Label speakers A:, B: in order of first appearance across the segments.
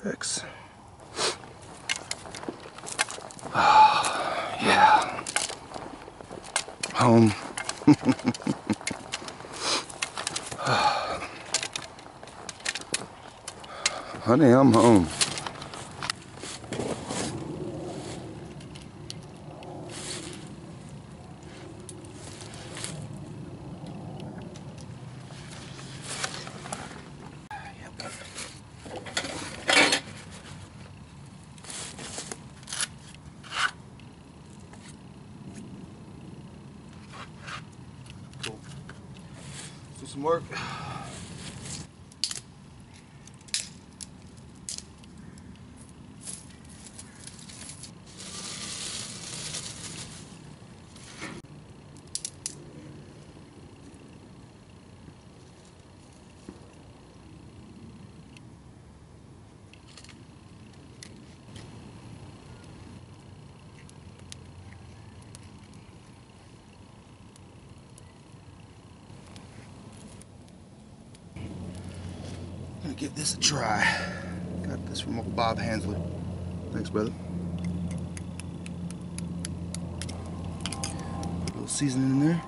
A: tricks. Yeah. Home. Honey, I'm home. Cool. Let's do some work. Gonna give this a try. Got this from old Bob Hanswood. Thanks, brother. Put a little seasoning in there.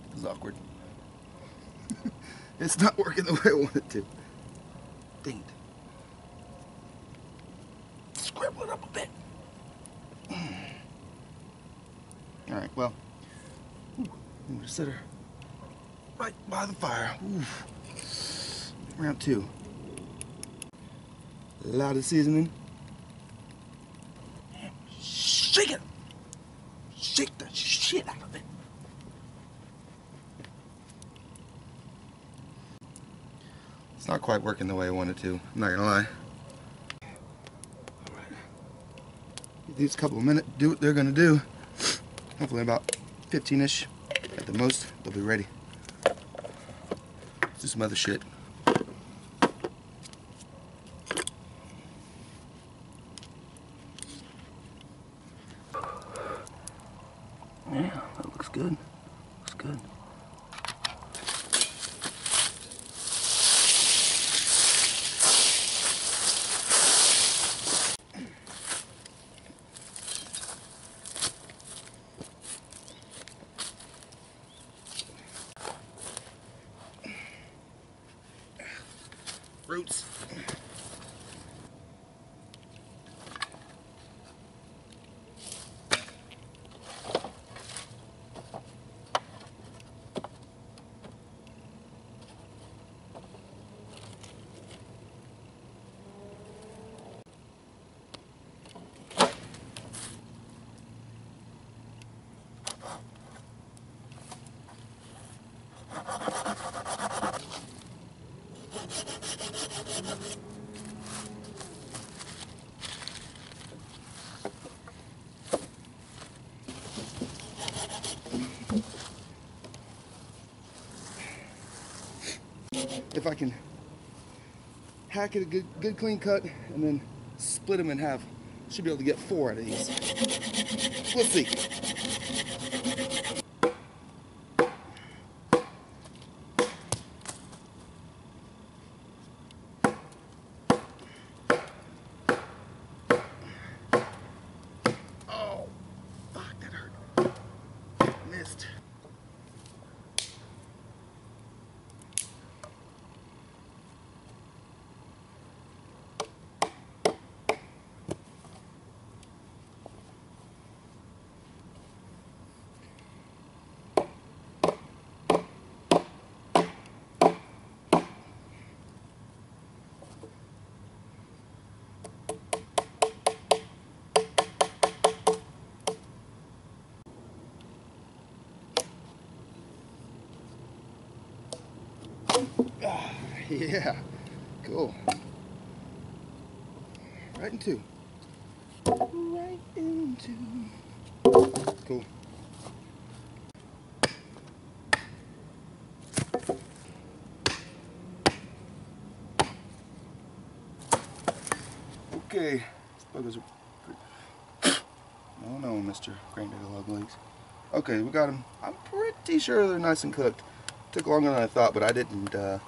A: This is awkward. It's not working the way I want it to. Dang it. Scrabble it up a bit. Alright, well, I'm gonna set her right by the fire. Ooh. Round 2. A lot of seasoning. And shake it! Shake the shit out of it. It's not quite working the way I want it to, I'm not gonna lie. Alright. Give these a couple of minutes, do what they're gonna do. Hopefully about 15-ish at the most, they'll be ready. Let's do some other shit. Yeah, that looks good. Looks good. Roots. If I can hack it a good clean cut and then split them in half, should be able to get 4 out of these. We'll see. Oh, fuck, that hurt. Missed. Yeah, cool. Right in 2. Right in 2. Cool. Okay, these buggers are pretty... Oh no, Mr. Granddaddy Log Legs. Okay, we got them. I'm pretty sure they're nice and cooked. Took longer than I thought, but I didn't, I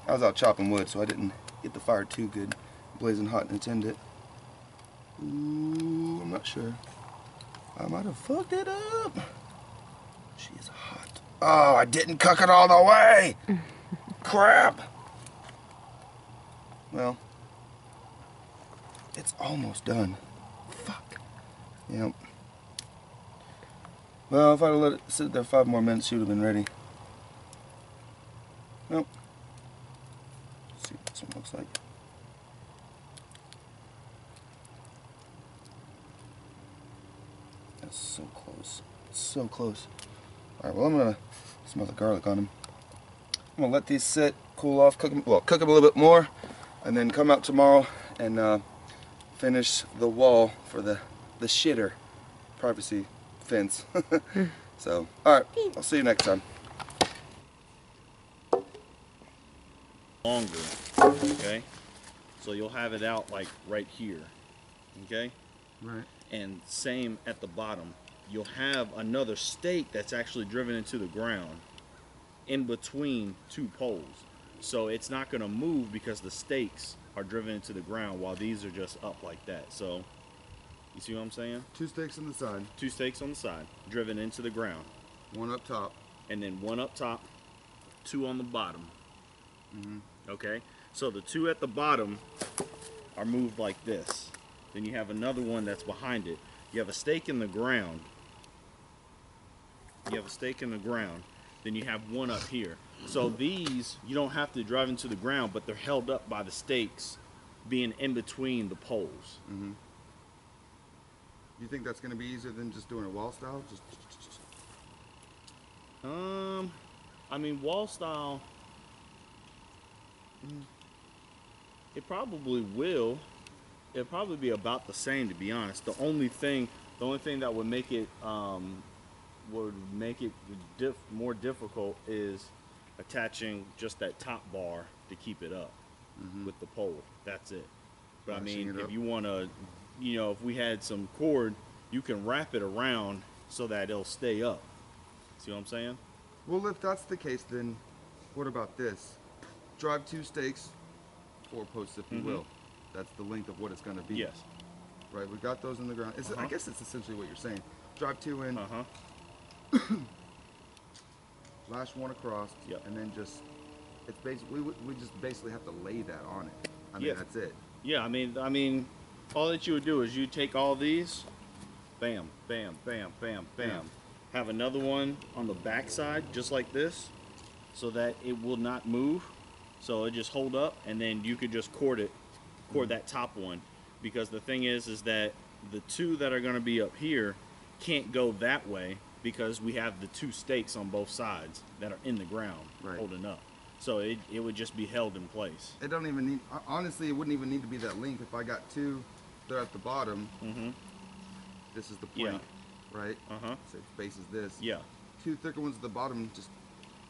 A: was out chopping wood, so I didn't get the fire too good. Blazing hot and attend it. Ooh, I'm not sure. I might have fucked it up. She is hot. Oh, I didn't cook it all the way! Crap! Well, it's almost done. Fuck. Yep. Well, if I'd let it sit there 5 more minutes, she would have been ready. Nope. Let's see what this one looks like. That's so close. So close. Alright, well, I'm gonna smell the garlic on them. I'm gonna let these sit, cool off, cook them, well, cook them a little bit more, and then come out tomorrow and finish the wall for the shitter privacy fence. So, alright, I'll see you next time.
B: Longer, okay? So you'll have it out like right here, okay?
A: Right.
B: And same at the bottom. You'll have another stake that's actually driven into the ground in between 2 poles. So it's not gonna move because the stakes are driven into the ground while these are just up like that. So, you see what I'm saying?
A: 2 stakes on the side.
B: 2 stakes on the side, driven into the ground.
A: 1 up top.
B: And then 1 up top, 2 on the bottom.
A: Mm-hmm.
B: Okay? So the 2 at the bottom are moved like this. Then you have another one that's behind it. You have a stake in the ground. You have a stake in the ground. Then you have 1 up here. So these, you don't have to drive into the ground, but they're held up by the stakes being in between the poles.
A: Mm-hmm. You think that's going to be easier than just doing it wall style?
B: I mean, wall style, it probably will. It'll probably be about the same, to be honest. The only thing that would make it more difficult is attaching just that top bar to keep it up with the pole. That's it. But I mean, if you want to, you know, if we had some cord, you can wrap it around so that it'll stay up. See what I'm saying?
A: Well, if that's the case, then what about this? Drive 2 stakes, 4 posts, if you will. That's the length of what it's going to be.
B: Yes.
A: Right, we got those in the ground. I guess it's essentially what you're saying. Drive 2 in, lash 1 across, and then just, it's basically, we just basically have to lay that on it. I mean, that's it.
B: Yeah, I mean, all that you would do is you take all these, bam, bam, bam, bam, bam. Yeah. Have another one on the back side, just like this, so that it will not move. So it just hold up, and then you could just cord that top one. Because the thing is that the 2 that are going to be up here can't go that way because we have the 2 stakes on both sides that are in the ground holding up. So it would just be held in place.
A: It don't even need, honestly, it wouldn't even need to be that length. If I got 2, they're at the bottom. This is the point, right? So it faces this. 2 thicker ones at the bottom just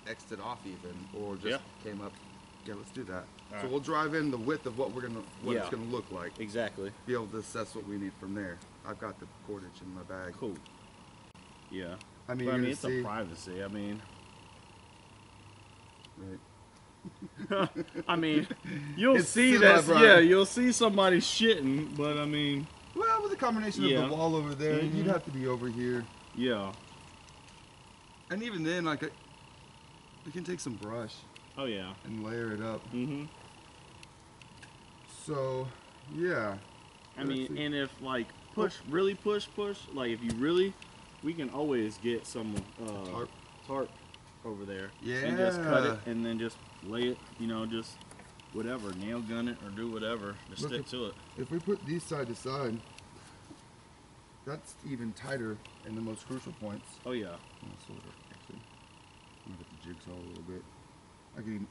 A: X'd it off even, or just came up. Yeah, let's do that. So we'll drive in the width of what it's gonna look like.
B: Exactly.
A: Be able to assess what we need from there. I've got the cordage in my bag.
B: Cool. Yeah.
A: I mean,
B: it's a privacy. I mean.
A: Right.
B: I mean, you'll see that. Yeah, you'll see somebody shitting, but I mean.
A: Well, with a combination of the wall over there, you'd have to be over here.
B: Yeah.
A: And even then, like, we can take some brush.
B: Oh yeah.
A: And layer it up. So, yeah.
B: I mean, and if like really push, like if you really, we can always get some tarp over there.
A: Yeah.
B: And just cut it and then just lay it, you know, just whatever, nail gun it or do whatever, just stick to it.
A: If we put these side to side, that's even tighter in the most crucial points.
B: Oh yeah.
A: Actually, I'm gonna get the jigsaw a little bit.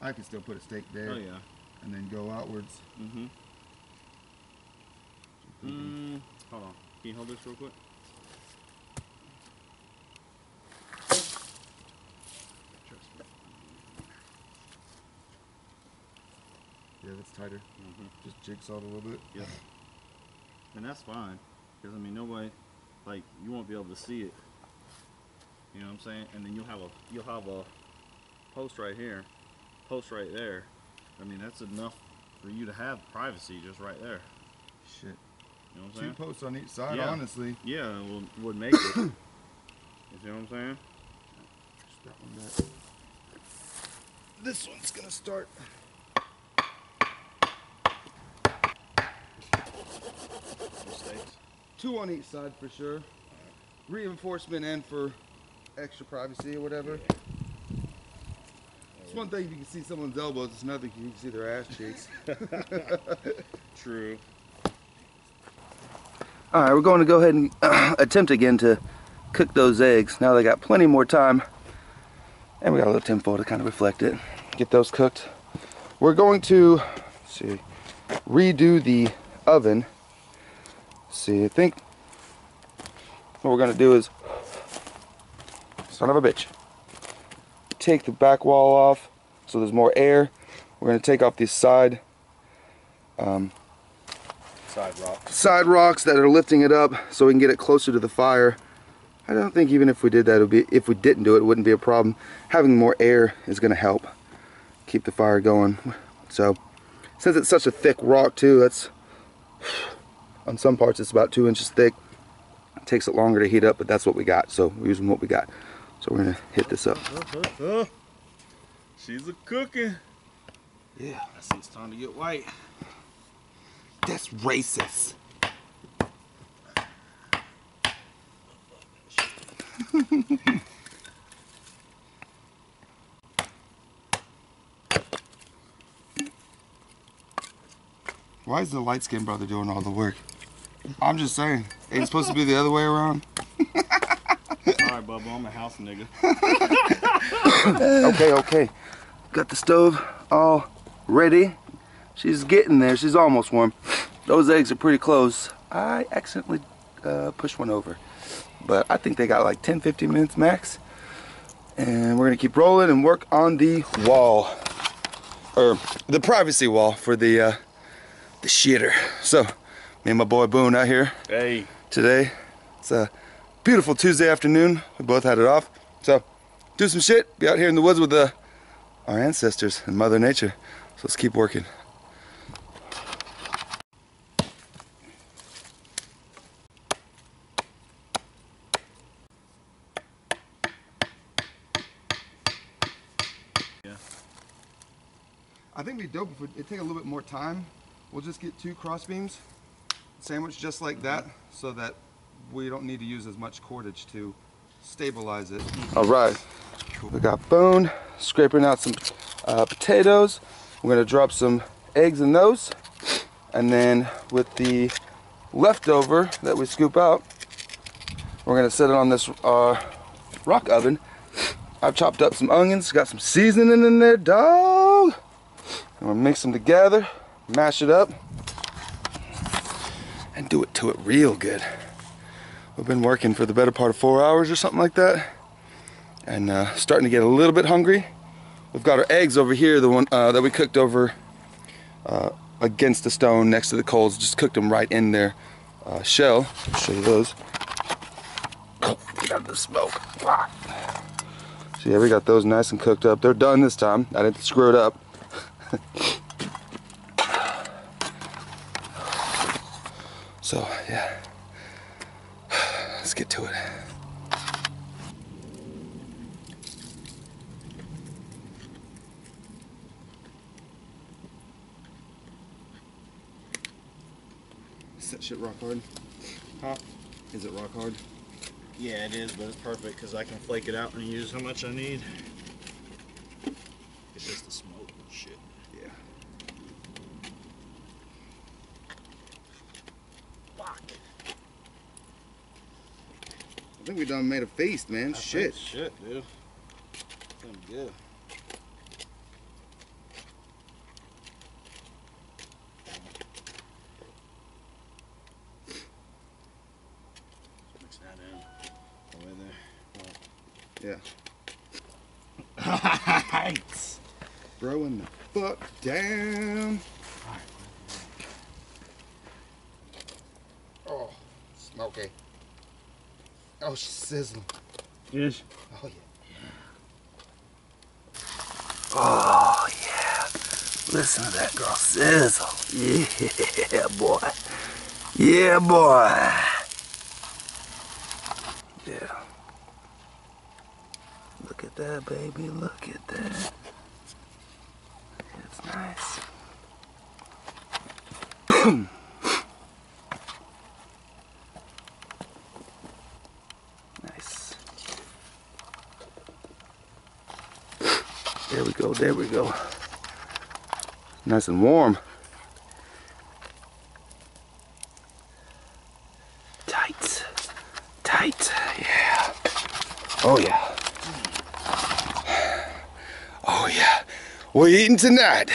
A: I can still put a stake there.
B: Oh yeah.
A: And then go outwards.
B: Hold on. Can you hold this real quick?
A: Yeah, that's tighter. Just jigsawed a little bit.
B: Yeah. And that's fine. Because, I mean, nobody, like, you won't be able to see it. You know what I'm saying? And then you'll have a post right here, post right there. I mean, that's enough for you to have privacy just right there.
A: Shit.
B: You know what I'm
A: Two
B: saying?
A: posts on each side,
B: Yeah.
A: honestly.
B: Yeah, it would make it. You see what I'm saying?
A: That one back. This one's gonna start.
B: Mistakes.
A: Two on each side for sure. Reinforcement and for extra privacy or whatever.
B: Yeah.
A: It's one thing if you can see someone's elbows, it's another if you can see their ass cheeks.
B: True.
A: Alright, we're going to go ahead and attempt again to cook those eggs. Now they got plenty more time. And we got a little tinfoil to kind of reflect it. Get those cooked. We're going to, let's see, redo the oven. Let's see, I think what we're going to do is, son of a bitch, take the back wall off so there's more air. We're going to take off these side rocks that are lifting it up so we can get it closer to the fire. I don't think even if we did that, it would be, if we didn't do it, it wouldn't be a problem. Having more air is going to help keep the fire going. So since it's such a thick rock too, that's on some parts it's about 2 inches thick. It takes it longer to heat up, but that's what we got, so we're using what we got. So we're gonna hit this up.
B: She's a cooking.
A: Yeah,
B: I see it's time to get white.
A: that's racist. Why is the light-skinned brother doing all the work? I'm just saying, ain't supposed to be the other way around.
B: Alright, Bubba, I'm a house nigga.
A: Okay. Got the stove all ready. She's getting there. She's almost warm. Those eggs are pretty close. I accidentally pushed one over. But I think they got like 10-15 minutes max. And we're going to keep rolling and work on the wall. Or the privacy wall for the shitter. So, me and my boy Boone out here today. It's a beautiful Tuesday afternoon. We both had it off. So, do some shit. Be out here in the woods with our ancestors and Mother Nature. So let's keep working.
B: Yeah.
A: I think it'd be dope if it'd take a little bit more time. We'll just get 2 cross beams, sandwiched just like that, so that we don't need to use as much cordage to stabilize it. All right, we got Boone scraping out some potatoes. We're gonna drop some eggs in those, and then with the leftover that we scoop out, we're gonna set it on this rock oven. I've chopped up some onions, got some seasoning in there, dog. I'm gonna mix them together, mash it up, and do it to it real good. We've been working for the better part of 4 hours or something like that, and starting to get a little bit hungry. We've got our eggs over here, the one that we cooked over against the stone next to the coals. Just cooked them right in their shell. I'll show you those. Get out the smoke. So yeah, we got those nice and cooked up. They're done this time. I didn't screw it up. So yeah, let's get to it. Is that shit rock hard?
B: Huh?
A: Is it rock hard?
B: Yeah, it is, but it's perfect because I can flake it out and use how much I need. It's just the smoke and shit.
A: Yeah.
B: Fuck.
A: I think we done made a feast, man. Shit.
B: Shit, dude. Feeling good. Mix that in. Go in there.
A: Yeah. Throwing the fuck down. Oh, smoky. Oh, she's sizzling.
B: Yes.
A: Oh yeah. Oh yeah. Listen to that girl sizzle. Yeah, boy. Yeah, boy. Yeah. Look at that, baby. Look at that. It's nice. Nice. There we go. There we go. Nice and warm. Tight. Tight. Yeah. Oh yeah. Oh yeah. We're eating tonight.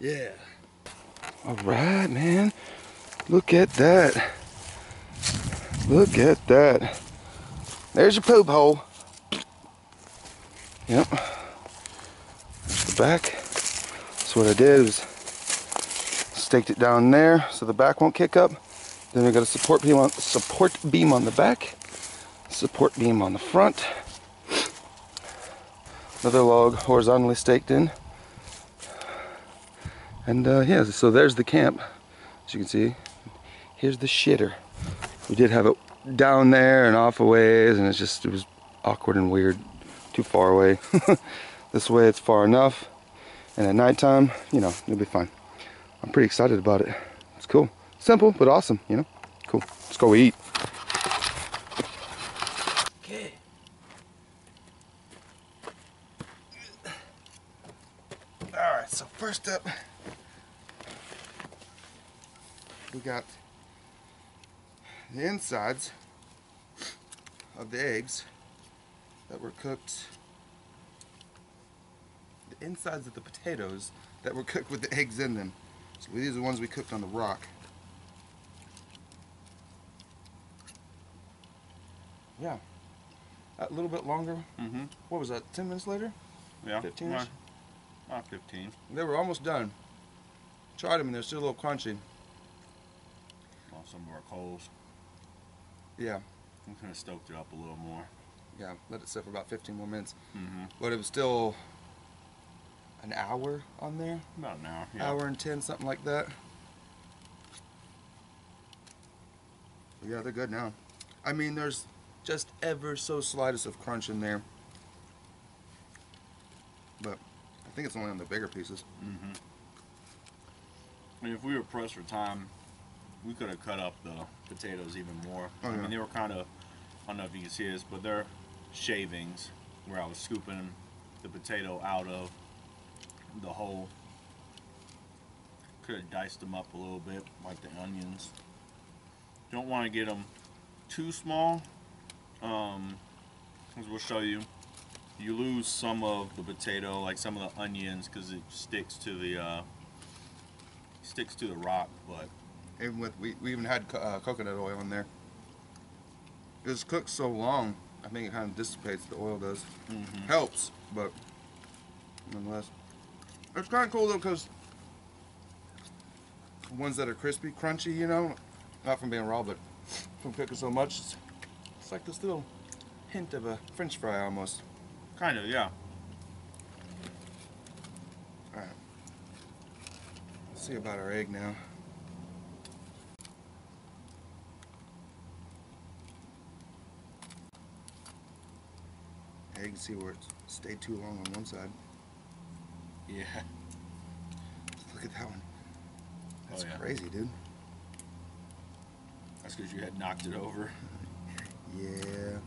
A: Yeah. All right, man. Look at that. Look at that. There's your poop hole. Yep. There's the back. So what I did was staked it down there so the back won't kick up. Then we got a support beam on the back, support beam on the front. Another log horizontally staked in. And yeah, so there's the camp. As you can see, here's the shitter. We did have it down there and off a ways, and it was awkward and weird. Too far away. This way it's far enough, and at nighttime, you know, it'll be fine. I'm pretty excited about it. It's cool. Simple, but awesome, you know? Cool. Let's go eat. Okay. Alright, so first up, we got the insides of the eggs that were cooked. The insides of the potatoes that were cooked with the eggs in them. So these are the ones we cooked on the rock. Yeah. A little bit longer.
B: Mm-hmm.
A: What was that, 10 minutes later?
B: Yeah.
A: 15-ish?
B: Not 15.
A: They were almost done. Tried them and they're still a little crunchy.
B: Well, some of our coals.
A: Yeah.
B: We kind of stoked it up a little more.
A: Yeah, let it sit for about 15 more minutes.
B: Mm-hmm.
A: But it was still an hour on there.
B: About an hour. Yeah.
A: Hour and 10, something like that. Yeah, they're good now. I mean, there's just ever so slightest of crunch in there. But I think it's only on the bigger pieces.
B: Mm-hmm. I mean, if we were pressed for time, we could have cut up the potatoes even more.
A: Oh, yeah.
B: I mean, they were kind of, I don't know if you can see this, but they're shavings where I was scooping the potato out of the hole. Could have diced them up a little bit, like the onions. Don't want to get them too small, as we'll show you. You lose some of the potato, like some of the onions, because it sticks to the rock. But
A: Even with we even had coconut oil in there. It's cooked so long, I think it kind of dissipates. The oil does.
B: mm-hmm.
A: Helps, but nonetheless, it's kind of cool though because ones that are crispy, crunchy, you know, not from being raw, but from cooking so much, it's like this little hint of a French fry almost.
B: Kind of, yeah.
A: All right, let's see about our egg now. You can see where it stayed too long on one side.
B: Yeah.
A: Look at that one. That's
B: Oh, yeah.
A: crazy, dude.
B: That's because you had knocked it over.
A: Yeah.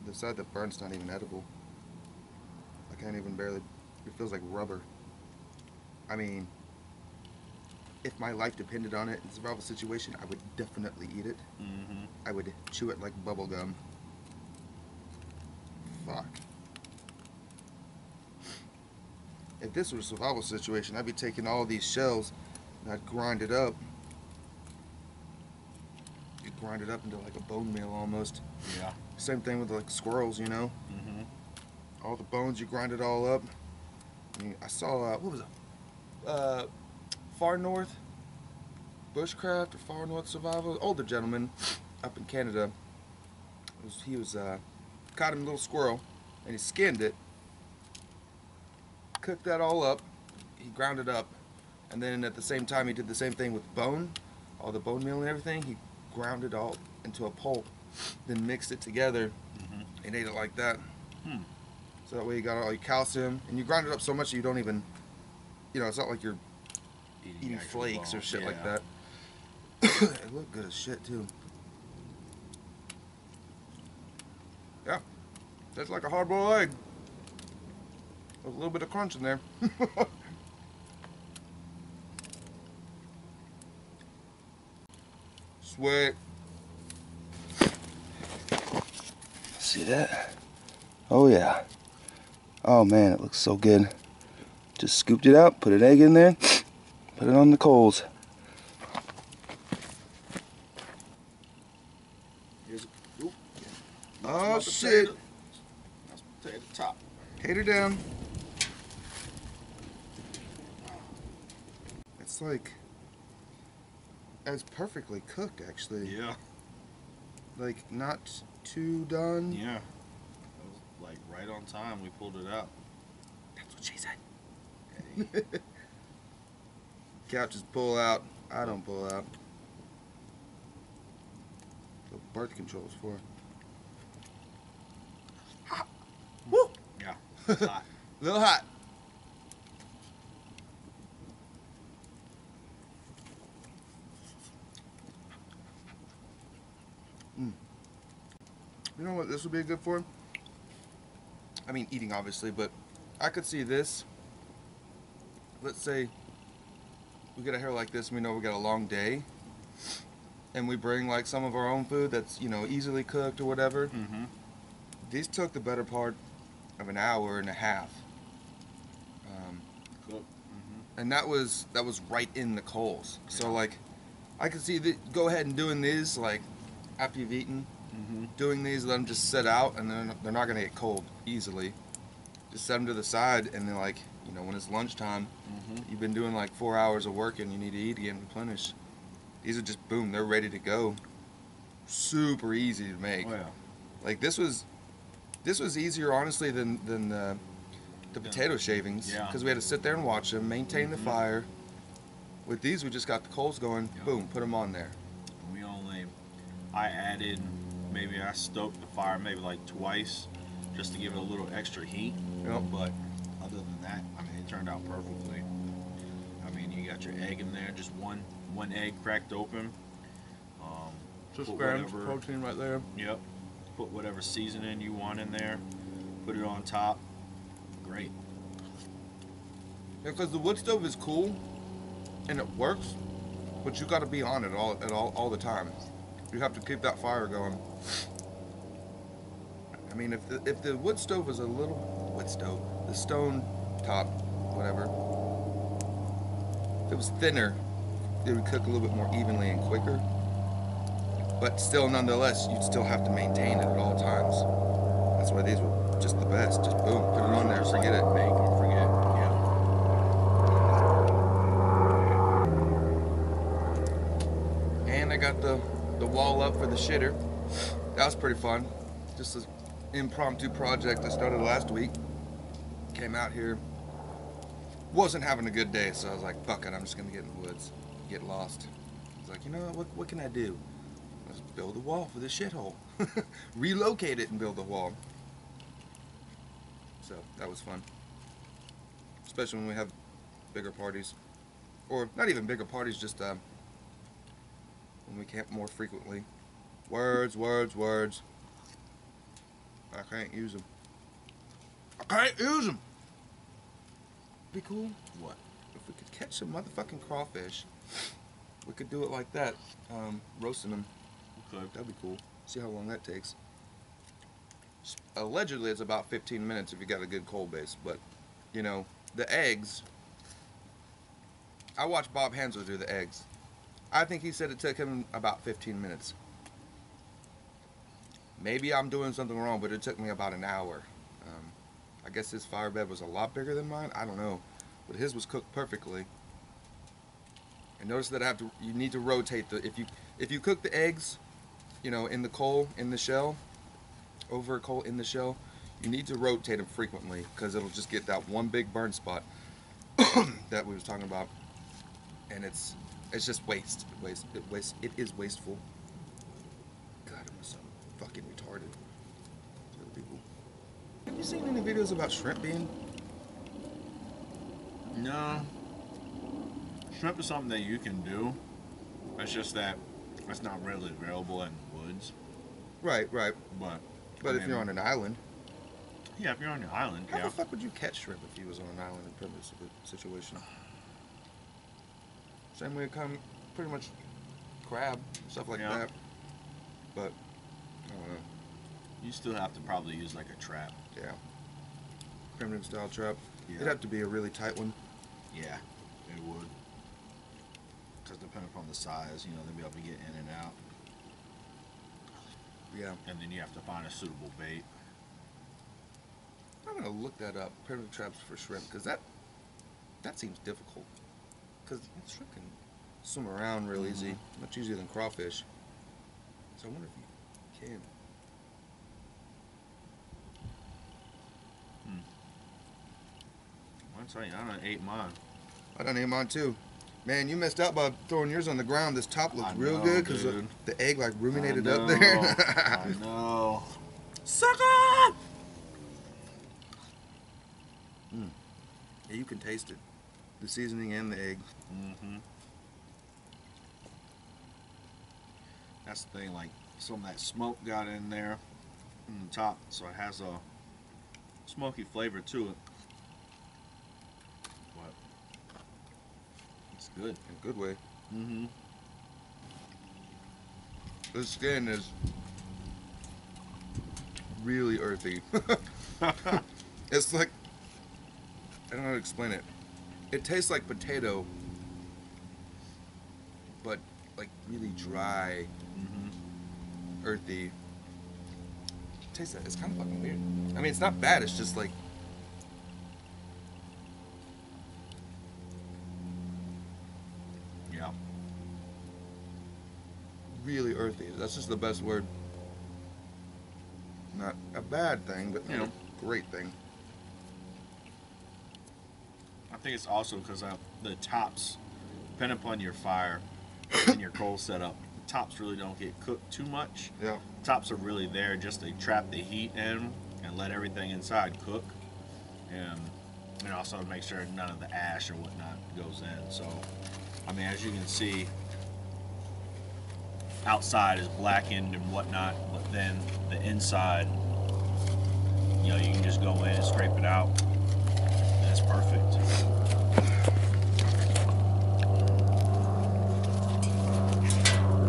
A: The side that burnt's not even edible. I can't even barely. It feels like rubber. I mean, if my life depended on it in a survival situation, I would definitely eat it.
B: Mm-hmm.
A: I would chew it like bubble gum. Fuck. If this was a survival situation, I'd be taking all these shells and I'd grind it up. You'd grind it up into like a bone meal almost.
B: Yeah.
A: Same thing with like squirrels, you know?
B: Mm-hmm.
A: All the bones, you grind it all up. I saw, what was it? Far North Bushcraft or Far North Survival. Older gentleman up in Canada. He was caught him a little squirrel and he skinned it. Cooked that all up. He ground it up. And then at the same time he did the same thing with bone. All the bone meal and everything. He ground it all into a pulp. Then mixed it together and ate it like that. So that way you got all your calcium, and you grind it up so much that you don't even, you know, it's not like you're eating flakes or shit like that. It looked good as shit too. Yeah, that's like a hard-boiled egg with a little bit of crunch in there. Sweet. See that? Oh yeah. Oh man, it looks so good. Just scooped it out, put an egg in there, put it on the coals. Oh shit.
B: That's potato top.
A: Tater down. It's like, it's perfectly cooked actually.
B: Yeah.
A: Like not too done.
B: Yeah. That was like right on time. We pulled it out.
A: That's what she said. Couches pull out. I don't pull out. What birth control is for. Hot. Woo!
B: Yeah. It's hot.
A: A little hot. You know what this would be good for? I mean, eating obviously, but I could see this. Let's say we get a hair like this and we know we got a long day, and we bring like some of our own food that's, you know, easily cooked or whatever. These took the better part of an hour and a half. And that was right in the coals. So like, I could see go ahead and doing these like after you've eaten. Doing these, let them just sit out, and then they're not gonna get cold easily. Just set them to the side, and then like, you know, when it's lunchtime, you've been doing like 4 hours of work and you need to eat again, replenish. These are just boom, they're ready to go. Super easy to make.
B: Oh, yeah.
A: Like this was easier honestly than the potato shavings, because we had to sit there and watch them, maintain the fire. With these, we just got the coals going. Boom, put them on there.
B: I added, maybe I stoked the fire maybe like twice just to give it a little extra heat. But other than that, I mean, it turned out perfectly. I mean, you got your egg in there, just one egg cracked open.
A: Just grams of protein right there.
B: Yep. Put whatever seasoning you want in there. Put it on top. Great.
A: Yeah, because the wood stove is cool and it works, but you got to be on it all the time. You have to keep that fire going. I mean, if the wood stove was a little the stone top, whatever, if it was thinner, it would cook a little bit more evenly and quicker. But still, nonetheless, you'd still have to maintain it at all times. That's why these were just the best. Just boom, put it on there, forget it.
B: Bake or forget.
A: And I got the wall up for the shitter. That was pretty fun. Just an impromptu project I started last week. Came out here. Wasn't having a good day, so I was like, fuck it, I'm just gonna get in the woods. Get lost. I was like, you know what can I do? Let's build a wall for this shithole. Relocate it and build a wall. So that was fun. Especially when we have bigger parties. Or not even bigger parties, just when we camp more frequently. Words. I can't use them. Be cool.
B: What?
A: If we could catch some motherfucking crawfish, we could do it like that. Roasting them.
B: Okay.
A: That'd be cool. See how long that takes. Allegedly, it's about 15 minutes if you got a good coal base. But, you know, the eggs. I watched Bob Hansel do the eggs. I think he said it took him about 15 minutes. Maybe I'm doing something wrong, but it took me about an hour. I guess his fire bed was a lot bigger than mine. I don't know, but his was cooked perfectly. And notice that you need to rotate the if you cook the eggs, you know, in the coal in the shell, over a coal in the shell, you need to rotate them frequently because it'll just get that one big burn spot that we was talking about, and it's just waste. It is wasteful. God, I'm so fucking retarded. Little people. Have you seen any videos about shrimp being?
B: No. Shrimp is something that you can do. It's just that it's not readily available in the woods.
A: Right.
B: But
A: But if you're on an island.
B: Yeah, if you're on an island,
A: How the fuck would you catch shrimp if you was on an island in this situation? Same way it come pretty much crab, stuff like that. But I don't know.
B: You still have to probably use like a trap.
A: Yeah. Primitive style trap.
B: Yeah.
A: It'd have to be a really tight one.
B: Yeah, it would. Because depending upon the size, you know, they'll be able to get in and out.
A: Yeah.
B: And then you have to find a suitable bait.
A: I'm gonna look that up. Primitive traps for shrimp, because that seems difficult. Because shrimp can swim around real easy, much easier than crawfish. So I wonder if you can.
B: I'll tell you, I done ate mine.
A: I done ate mine too. Man, you messed up by throwing yours on the ground. This top looks real good because the egg like ruminated up there.
B: I know.
A: Sucker! Yeah, you can taste it. The seasoning and the egg.
B: That's the thing, like some of that smoke got in there on the top, so it has a smoky flavor to it. But it's good.
A: In a good way.
B: Mm-hmm.
A: The skin is really earthy. It's like, I don't know how to explain it. It tastes like potato, but like really dry, earthy. Taste that. It's kind of fucking weird. I mean, it's not bad. It's just like,
B: yeah,
A: really earthy. That's just the best word. Not a bad thing, but you know, great thing.
B: I think it's also because the tops, depending upon your fire and your coal setup, the tops really don't get cooked too much.
A: Yeah.
B: Tops are really there just to trap the heat in and let everything inside cook, and also make sure none of the ash or whatnot goes in. So, I mean, as you can see, outside is blackened and whatnot, but then the inside, you know, you can just go in and scrape it out. That's perfect.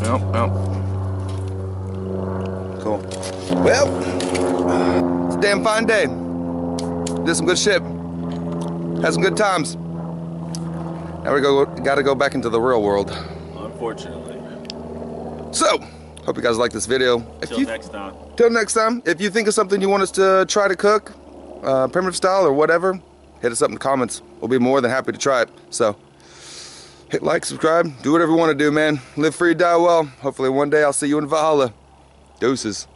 A: Yep. Cool. Well, it's a damn fine day. Did some good shit. Had some good times. Now we gotta go back into the real world.
B: Unfortunately.
A: So, hope you guys like this video.
B: Till next time.
A: Till next time. If you think of something you want us to try to cook, primitive style or whatever, hit us up in the comments. We'll be more than happy to try it. So, hit like, subscribe, do whatever you want to do, man. Live free, die well. Hopefully one day I'll see you in Valhalla. Deuces.